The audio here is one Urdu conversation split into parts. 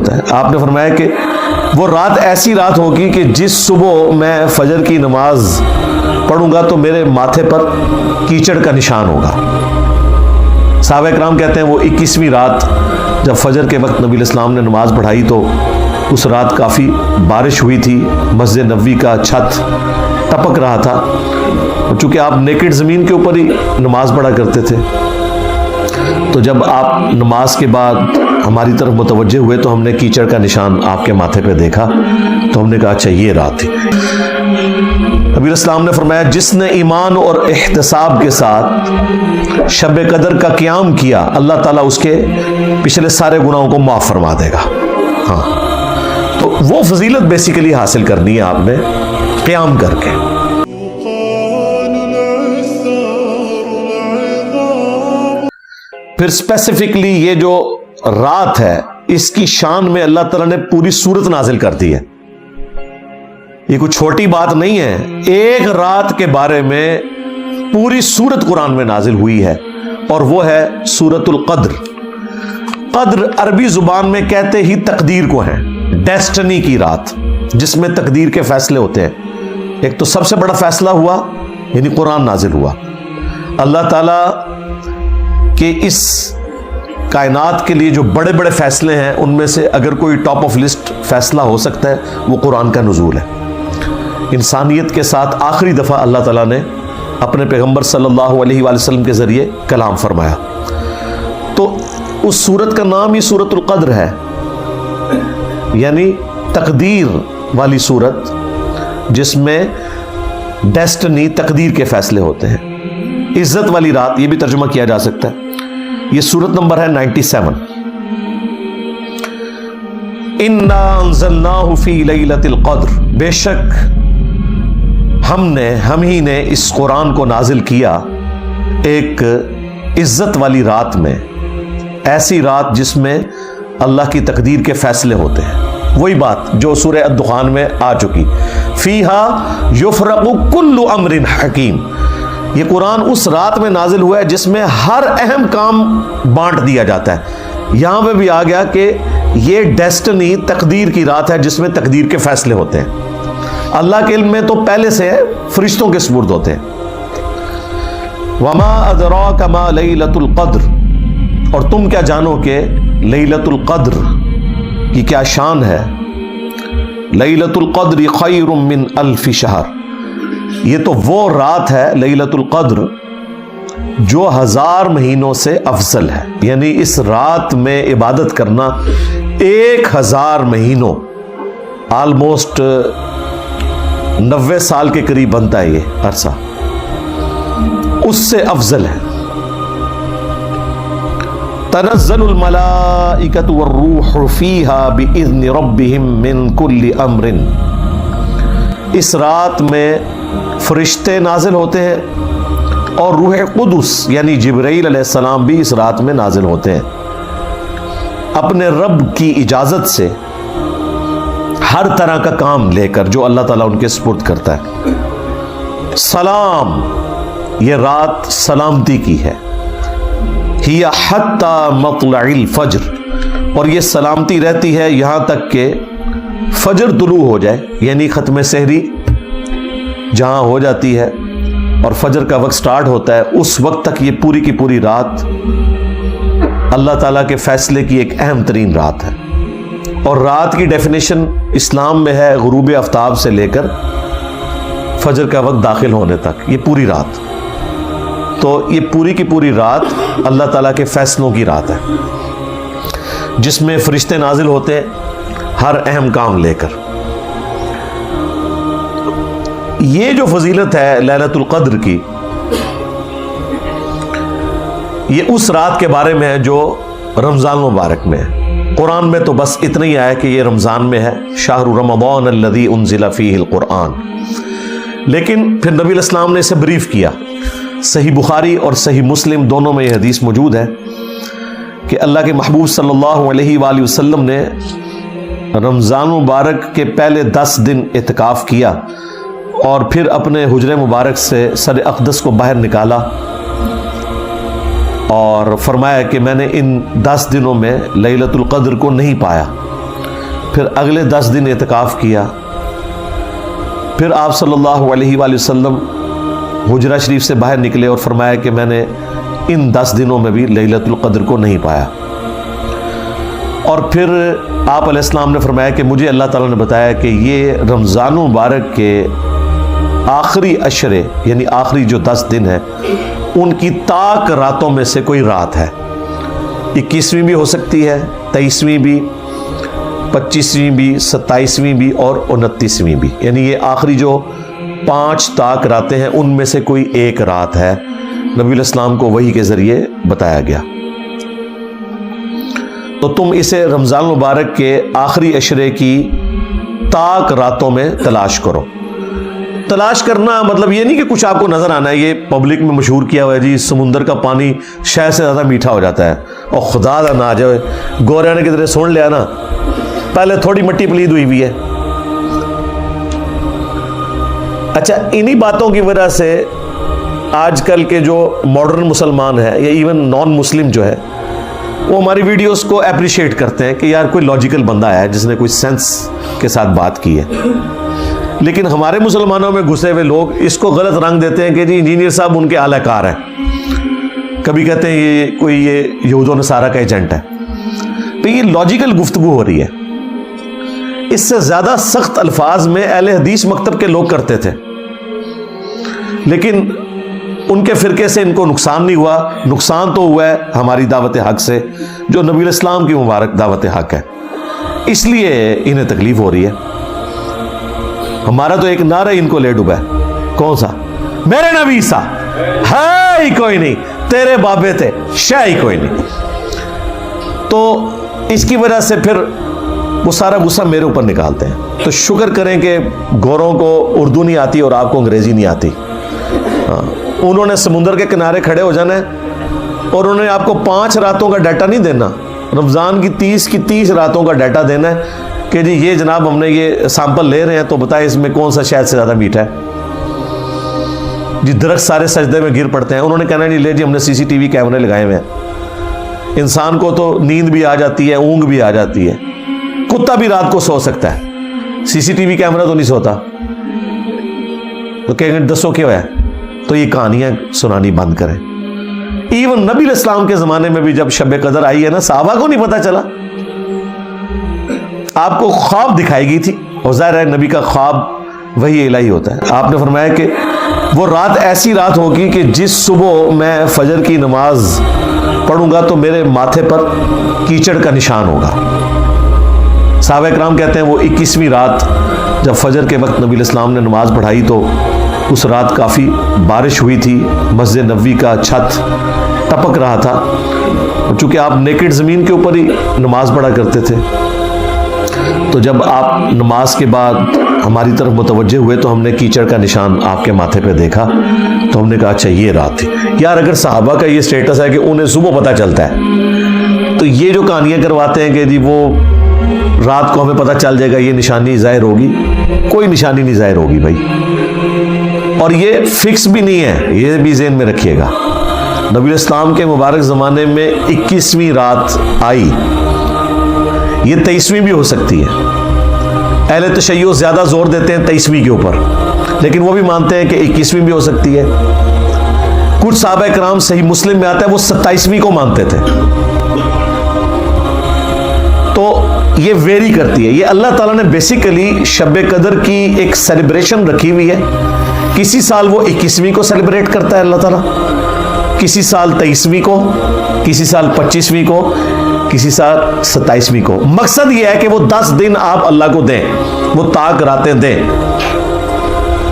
ہوتا ہے. آپ نے فرمایا کہ وہ رات ایسی رات ہوگی کہ جس صبح میں فجر کی نماز پڑھوں گا تو میرے ماتھے پر کیچڑ کا نشان ہوگا. صحابہ کرام کہتے ہیں وہ 21ویں رات جب فجر کے وقت نبی علیہ السلام نے نماز پڑھائی تو اس رات کافی بارش ہوئی تھی، مسجد نبوی کا چھت ٹپک رہا تھا، چونکہ آپ نیکڈ زمین کے اوپر ہی نماز پڑھا کرتے تھے. تو جب آپ نماز کے بعد ہماری طرف متوجہ ہوئے تو ہم نے کیچڑ کا نشان آپ کے ماتھے پہ دیکھا تو ہم نے کہا اچھا یہ رات تھی. نبی علیہ السلام نے فرمایا جس نے ایمان اور احتساب کے ساتھ شب قدر کا قیام کیا اللہ تعالیٰ اس کے پچھلے سارے گناہوں کو معاف فرما دے گا. ہاں تو وہ فضیلت بیسیکلی حاصل کرنی ہے آپ نے قیام کر کے. پھر اسپیسیفکلی یہ جو رات ہے اس کی شان میں اللہ تعالیٰ نے پوری سورت نازل کر دی ہے. یہ کوئی چھوٹی بات نہیں ہے، ایک رات کے بارے میں پوری سورت قرآن میں نازل ہوئی ہے اور وہ ہے سورۃ القدر. قدر عربی زبان میں کہتے ہی تقدیر کو ہے، ڈیسٹنی کی رات جس میں تقدیر کے فیصلے ہوتے ہیں. ایک تو سب سے بڑا فیصلہ ہوا یعنی قرآن نازل ہوا. اللہ تعالیٰ کہ اس کائنات کے لیے جو بڑے بڑے فیصلے ہیں ان میں سے اگر کوئی ٹاپ آف لسٹ فیصلہ ہو سکتا ہے وہ قرآن کا نزول ہے. انسانیت کے ساتھ آخری دفعہ اللہ تعالیٰ نے اپنے پیغمبر صلی اللہ علیہ وآلہ وسلم کے ذریعے کلام فرمایا. تو اس سورت کا نام ہی سورۃ القدر ہے، یعنی تقدیر والی سورت جس میں ڈیسٹنی تقدیر کے فیصلے ہوتے ہیں. عزت والی رات یہ بھی ترجمہ کیا جا سکتا ہے. یہ سورت نمبر ہے 97. اِنَّا أَنزَلْنَاهُ فِي لَيْلَةِ الْقَدْرِ، بے شک ہم ہی نے اس قرآن کو نازل کیا ایک عزت والی رات میں، ایسی رات جس میں اللہ کی تقدیر کے فیصلے ہوتے ہیں. وہی بات جو سورہ الدخان میں آ چکی، فِيهَا يُفْرَقُ كُلُّ أَمْرٍ حَكِيمٍ. یہ قرآن اس رات میں نازل ہوا ہے جس میں ہر اہم کام بانٹ دیا جاتا ہے. یہاں پہ بھی آ گیا کہ یہ ڈیسٹنی تقدیر کی رات ہے جس میں تقدیر کے فیصلے ہوتے ہیں. اللہ کے علم میں تو پہلے سے ہے، فرشتوں کے سپرد ہوتے ہیں. وَمَا أَدْرَاكَ مَا لَيْلَةُ الْقَدْرِ، اور تم کیا جانو کہ لیلۃ القدر کی کیا شان ہے. لیلۃ القدر خیر من الف شہر، یہ تو وہ رات ہے لیلۃ القدر جو 1000 مہینوں سے افضل ہے. یعنی اس رات میں عبادت کرنا 1000 مہینوں، آلموسٹ 90 سال کے قریب بنتا ہے یہ عرصہ، اس سے افضل ہے. تنزل الملائکۃ والروح فیہا بإذن ربہم من کل امر، اس رات میں فرشتے نازل ہوتے ہیں اور روح قدس یعنی جبرائیل علیہ السلام بھی اس رات میں نازل ہوتے ہیں اپنے رب کی اجازت سے، ہر طرح کا کام لے کر جو اللہ تعالیٰ ان کے سپرد کرتا ہے. سلام، یہ رات سلامتی کی ہے. ہی حتی مطلع الفجر، اور یہ سلامتی رہتی ہے یہاں تک کہ فجر طلوع ہو جائے، یعنی ختم سحری جہاں ہو جاتی ہے اور فجر کا وقت سٹارٹ ہوتا ہے اس وقت تک یہ پوری کی پوری رات اللہ تعالیٰ کے فیصلے کی ایک اہم ترین رات ہے. اور رات کی ڈیفینیشن اسلام میں ہے غروب آفتاب سے لے کر فجر کا وقت داخل ہونے تک، یہ پوری رات. تو یہ پوری کی پوری رات اللہ تعالیٰ کے فیصلوں کی رات ہے جس میں فرشتے نازل ہوتے ہیں ہر اہم کام لے کر. یہ جو فضیلت ہے لیلۃ القدر کی، یہ اس رات کے بارے میں ہے جو رمضان مبارک میں ہے. قرآن میں تو بس اتنا ہی آیا کہ یہ رمضان میں ہے، شہر رمضان الذی انزل فیہ القرآن. لیکن پھر نبی علیہ السلام نے اسے بریف کیا. صحیح بخاری اور صحیح مسلم دونوں میں یہ حدیث موجود ہے کہ اللہ کے محبوب صلی اللہ علیہ وآلہ وسلم نے رمضان مبارک کے پہلے 10 دن اعتکاف کیا اور پھر اپنے حجرے مبارک سے سر اقدس کو باہر نکالا اور فرمایا کہ میں نے ان 10 دنوں میں لیلۃ القدر کو نہیں پایا. پھر اگلے 10 دن اعتکاف کیا. پھر آپ صلی اللہ علیہ وآلہ وسلم حجرہ شریف سے باہر نکلے اور فرمایا کہ میں نے ان 10 دنوں میں بھی لیلۃ القدر کو نہیں پایا. اور پھر آپ علیہ السلام نے فرمایا کہ مجھے اللہ تعالیٰ نے بتایا کہ یہ رمضان مبارک کے آخری عشرے یعنی آخری جو 10 دن ہیں ان کی طاق راتوں میں سے کوئی رات ہے. 21ویں بھی ہو سکتی ہے, 23ویں بھی, 25ویں بھی, 27ویں بھی اور 29ویں بھی. یعنی یہ آخری جو 5 طاق راتیں ہیں ان میں سے کوئی ایک رات ہے. نبی علیہ السلام کو وحی کے ذریعے بتایا گیا. تو تم اسے رمضان مبارک کے آخری عشرے کی طاق راتوں میں تلاش کرو. تلاش کرنا مطلب یہ نہیں کہ کچھ آپ کو نظر آنا ہے. یہ پبلک میں مشہور کیا ہوا ہے جی سمندر کا پانی شہد سے زیادہ میٹھا ہو جاتا ہے, اور خدا نہ آ جائے گوریا نے کدھر سن لیا نا, پہلے تھوڑی مٹی پلید ہوئی ہے. اچھا, انہی باتوں کی وجہ سے آج کل کے جو ماڈرن مسلمان ہیں یا ایون نان مسلم جو ہے وہ ہماری ویڈیوز کو اپریشیٹ کرتے ہیں کہ یار کوئی لاجیکل بندہ ہے جس نے کوئی سینس کے ساتھ بات کی ہے. لیکن ہمارے مسلمانوں میں گھسے ہوئے لوگ اس کو غلط رنگ دیتے ہیں کہ جی انجینئر صاحب ان کے اعلی کار ہیں. کبھی کہتے ہیں یہ کوئی یہ یہود و نصارہ کا ایجنٹ ہے. تو یہ لاجیکل گفتگو ہو رہی ہے. اس سے زیادہ سخت الفاظ میں اہل حدیث مکتب کے لوگ کرتے تھے, لیکن ان کے فرقے سے ان کو نقصان نہیں ہوا. نقصان تو ہوا ہے ہماری دعوت حق سے جو نبی علیہ السلام کی مبارک دعوت حق ہے, اس لیے انہیں تکلیف ہو رہی ہے. ہمارا تو ایک نعرہ ان کو لے ڈوبا ہے, کون سا؟ میرے نبی سا ہے ہی کوئی نہیں, تیرے بابے تھے شے ہی کوئی نہیں. تو اس کی وجہ سے پھر وہ سارا غصہ میرے اوپر نکالتے ہیں. تو شکر کریں کہ گوروں کو اردو نہیں آتی اور آپ کو انگریزی نہیں آتی. انہوں نے سمندر کے کنارے کھڑے ہو جانا ہے اور انہوں نے آپ کو 5 راتوں کا ڈیٹا نہیں دینا, رمضان کی 30 راتوں کا ڈیٹا دینا ہے کہ جی یہ جناب ہم نے یہ سیمپل لے رہے ہیں تو بتائیں اس میں کون سا شہد سے زیادہ میٹھا ہے. جی درخت سارے سجدے میں گر پڑتے ہیں, انہوں نے کہنا نہیں لے جی ہم نے CCTV کیمرے لگائے ہوئے ہیں. انسان کو تو نیند بھی آ جاتی ہے, اونگ بھی آ جاتی ہے, کتا بھی رات کو سو سکتا ہے, CCTV کیمرہ تو نہیں سوتا. تو کہیں گے دسو کیا ہے, تو یہ کہانیاں سنانی بند کریں. ایون نبی علیہ السلام کے زمانے میں بھی جب شب قدر آئی ہے نا, صحابہ کو نہیں پتا چلا. آپ کو خواب دکھائی گئی تھی, اور ظاہر ہے نبی کا خواب وہی الہی ہوتا ہے. آپ نے فرمایا کہ وہ رات ایسی رات ہوگی کہ جس صبح میں فجر کی نماز پڑھوں گا تو میرے ماتھے پر کیچڑ کا نشان ہوگا. صحابہ کرام کہتے ہیں وہ 21ویں رات جب فجر کے وقت نبی علیہ السلام نے نماز پڑھائی تو اس رات کافی بارش ہوئی تھی, مسجد نبوی کا چھت ٹپک رہا تھا, چونکہ آپ نیکڈ زمین کے اوپر ہی نماز پڑھا کرتے تھے. تو جب آپ نماز کے بعد ہماری طرف متوجہ ہوئے تو ہم نے کیچڑ کا نشان آپ کے ماتھے پہ دیکھا, تو ہم نے کہا اچھا یہ رات تھی. یار اگر صحابہ کا یہ سٹیٹس ہے کہ انہیں صبح پتہ چلتا ہے, تو یہ جو کہانیاں کرواتے ہیں کہ جی وہ رات کو ہمیں پتہ چل جائے گا, یہ نشانی ظاہر ہوگی, کوئی نشانی نہیں ظاہر ہوگی بھائی. اور یہ فکس بھی نہیں ہے, یہ بھی ذہن میں رکھیے گا. نبی علیہ السلام کے مبارک زمانے میں 21ویں رات آئی, یہ 23ویں بھی ہو سکتی ہے. اہل تشیع زیادہ زور دیتے ہیں 23ویں کے اوپر, لیکن وہ بھی مانتے ہیں کہ 21ویں بھی ہو سکتی ہے. کچھ صحابہ کرام صحیح مسلم میں آتا ہے وہ 27ویں کو مانتے تھے. تو یہ ویری کرتی ہے. یہ اللہ تعالیٰ نے بیسیکلی شب قدر کی ایک سیلیبریشن رکھی ہوئی ہے. کسی سال وہ 21ویں کو سیلیبریٹ کرتا ہے اللہ تعالیٰ, کسی سال 23ویں کو, کسی سال 25ویں کو, کسی سال 27ویں کو. مقصد یہ ہے کہ وہ 10 دن آپ اللہ کو دیں, وہ طاق راتیں دیں.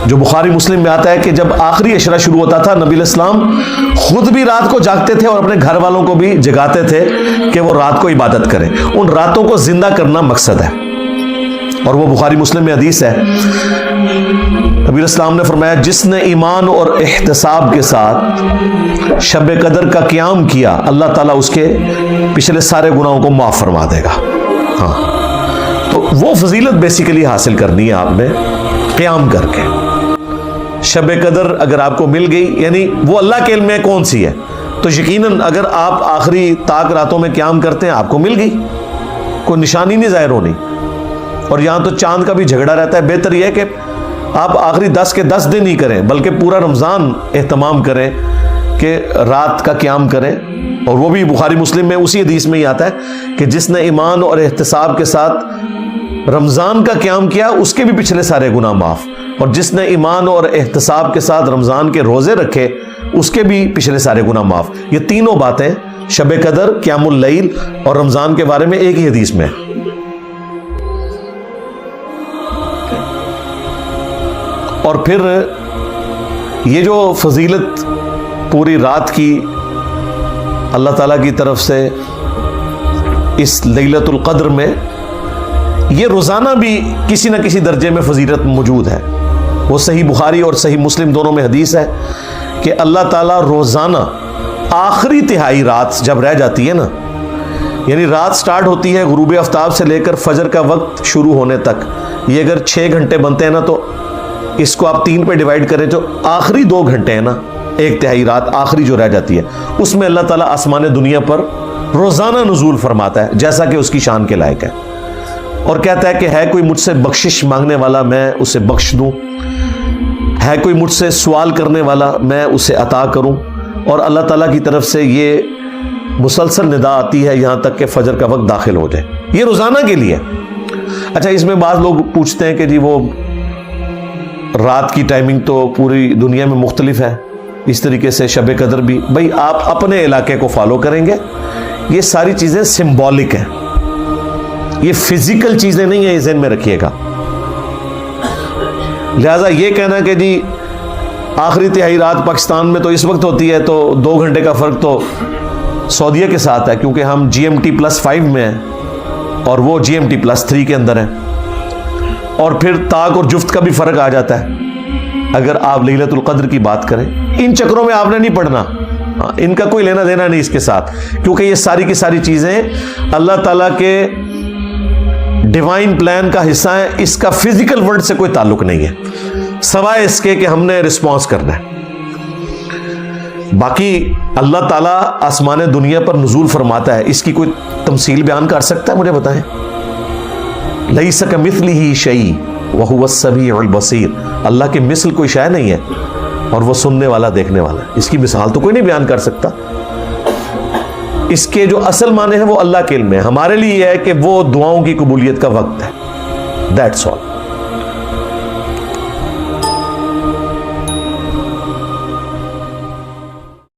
جو بخاری مسلم میں آتا ہے کہ جب آخری عشرہ شروع ہوتا تھا نبی علیہ السلام خود بھی رات کو جاگتے تھے اور اپنے گھر والوں کو بھی جگاتے تھے کہ وہ رات کو عبادت کریں. ان راتوں کو زندہ کرنا مقصد ہے, اور وہ بخاری مسلم میں حدیث ہے. نبی علیہ السلام نے فرمایا جس نے ایمان اور احتساب کے ساتھ شب قدر کا قیام کیا اللہ تعالیٰ اس کے پچھلے سارے گناہوں کو معاف فرما دے گا. ہاں, تو وہ فضیلت بیسیکلی حاصل کرنی ہے آپ نے قیام کر کے. شب قدر اگر آپ کو مل گئی, یعنی وہ اللہ کے علم میں کون سی ہے, تو یقیناً اگر آپ آخری طاق راتوں میں قیام کرتے ہیں آپ کو مل گئی, کوئی نشانی نہیں ظاہر ہونی. اور یہاں تو چاند کا بھی جھگڑا رہتا ہے. بہتر یہ ہے کہ آپ آخری 10 کے 10 دن ہی کریں، بلکہ پورا رمضان اہتمام کریں کہ رات کا قیام کریں. اور وہ بھی بخاری مسلم میں اسی حدیث میں ہی آتا ہے کہ جس نے ایمان اور احتساب کے ساتھ رمضان کا قیام کیا اس کے بھی پچھلے سارے گناہ معاف، اور جس نے ایمان اور احتساب کے ساتھ رمضان کے روزے رکھے اس کے بھی پچھلے سارے گناہ معاف. یہ تینوں باتیں شب قدر، قیام اللیل اور رمضان کے بارے میں ایک ہی حدیث میں. اور پھر یہ جو فضیلت پوری رات کی اللہ تعالیٰ کی طرف سے اس لیلۃ القدر میں، یہ روزانہ بھی کسی نہ کسی درجے میں فضیلت موجود ہے. وہ صحیح بخاری اور صحیح مسلم دونوں میں حدیث ہے کہ اللہ تعالیٰ روزانہ آخری تہائی رات جب رہ جاتی ہے نا، یعنی رات سٹارٹ ہوتی ہے غروب آفتاب سے لے کر فجر کا وقت شروع ہونے تک، یہ اگر 6 گھنٹے بنتے ہیں نا تو اس کو آپ 3 پہ ڈیوائڈ کریں جو آخری 2 گھنٹے ہیں نا، 1 تہائی رات آخری جو رہ جاتی ہے، اس میں اللہ تعالیٰ آسمان دنیا پر روزانہ نزول فرماتا ہے جیسا کہ اس کی شان کے لائق ہے، اور کہتا ہے کہ ہے کوئی مجھ سے بخشش مانگنے والا میں اسے بخش دوں، ہے کوئی مجھ سے سوال کرنے والا میں اسے عطا کروں. اور اللہ تعالیٰ کی طرف سے یہ مسلسل ندا آتی ہے یہاں تک کہ فجر کا وقت داخل ہو جائے. یہ روزانہ کے لیے. اچھا، اس میں بعض لوگ پوچھتے ہیں کہ جی وہ رات کی ٹائمنگ تو پوری دنیا میں مختلف ہے، اس طریقے سے شب قدر بھی. بھائی آپ اپنے علاقے کو فالو کریں گے. یہ ساری چیزیں سمبولک ہیں، یہ فزیکل چیزیں نہیں ہیں، یہ ذہن میں رکھیے گا. لہذا یہ کہنا کہ جی آخری تہائی رات پاکستان میں تو اس وقت ہوتی ہے تو 2 گھنٹے کا فرق تو سعودیہ کے ساتھ ہے، کیونکہ ہم GMT+5 میں ہیں اور وہ GMT+3 کے اندر ہیں. اور پھر طاق اور جفت کا بھی فرق آ جاتا ہے اگر آپ لیلۃ القدر کی بات کریں. ان چکروں میں آپ نے نہیں پڑھنا، ان کا کوئی لینا دینا نہیں اس کے ساتھ، کیونکہ یہ ساری کی ساری چیزیں اللہ تعالیٰ کے ڈیوائن پلان کا حصہ ہے. اس کا فزیکل ورلڈ سے کوئی تعلق نہیں ہے سوائے اس کے کہ ہم نے رسپانس کرنا ہے. باقی اللہ تعالیٰ آسمان دنیا پر نزول فرماتا ہے، اس کی کوئی تمثیل بیان کر سکتا ہے؟ مجھے بتائیں. لیس کمثلہ شیء وہو السمیع البصیر. اللہ کے مثل کوئی شے نہیں ہے اور وہ سننے والا دیکھنے والا ہے. اس کی مثال تو کوئی نہیں بیان کر سکتا. اس کے جو اصل معنی ہیں وہ اللہ کے علم میں. ہمارے لیے یہ ہے کہ وہ دعاؤں کی قبولیت کا وقت ہے. That's all.